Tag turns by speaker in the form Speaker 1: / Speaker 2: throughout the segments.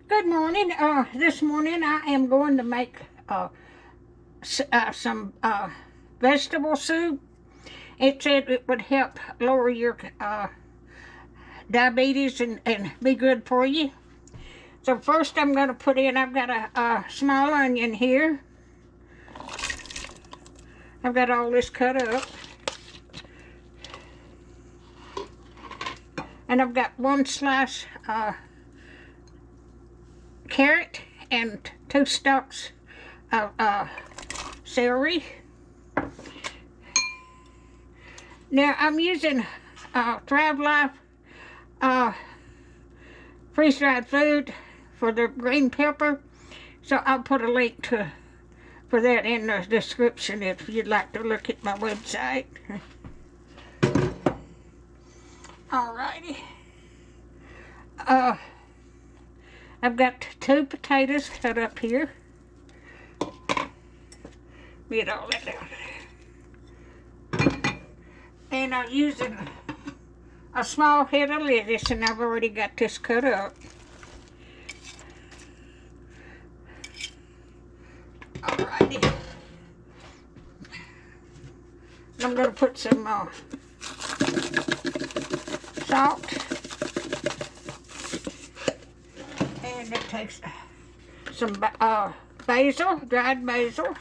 Speaker 1: Good morning. This morning I am going to make some vegetable soup. It said it would help lower your diabetes and be good for you. So first I'm going to put in, I've got a small onion here. I've got all this cut up. And I've got one slice carrot and 2 stalks of celery. Now I'm using Thrive Life freeze-dried food for the green pepper, so I'll put a link for that in the description if you'd like to look at my website. Alrighty. I've got 2 potatoes cut up here. Get all that out. And I'm using a small head of lettuce, and I've already got this cut up. Alrighty. I'm going to put some salt. And it takes some basil, dried basil.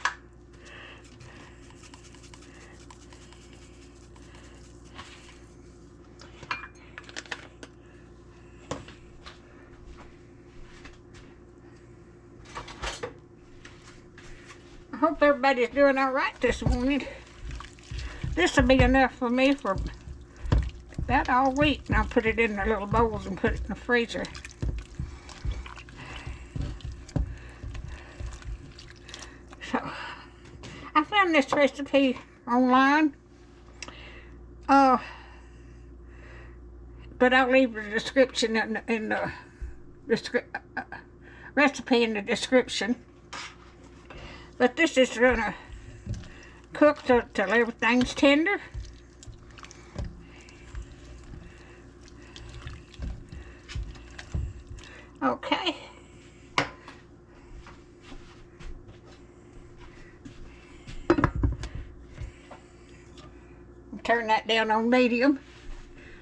Speaker 1: I hope everybody's doing all right this morning. This will be enough for me for about all week. And I'll put it in the little bowls and put it in the freezer. So, I found this recipe online. But I'll leave the description in the recipe in the description. But this is going to cook till everything's tender. Okay. Turn that down on medium.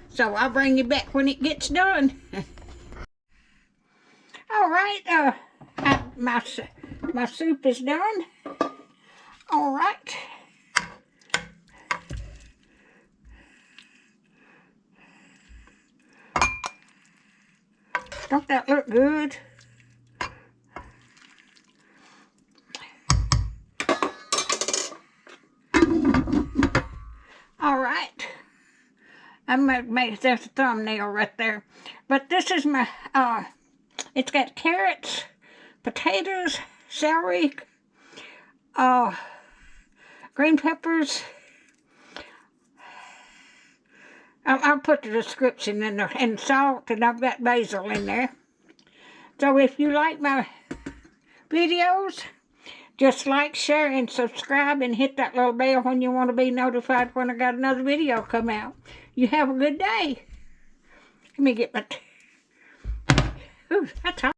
Speaker 1: So I'll bring you back when it gets done. All right. My soup is done. All right. Don't that look good? All right. I made that's a thumbnail right there. But this is my it's got carrots, potatoes, celery, green peppers. I'll put the description in there, and salt, and I've got basil in there. So if you like my videos, just like, share, and subscribe, and hit that little bell when you want to be notified when I got another video come out. You have a good day. Let me get my... Ooh, that's hot.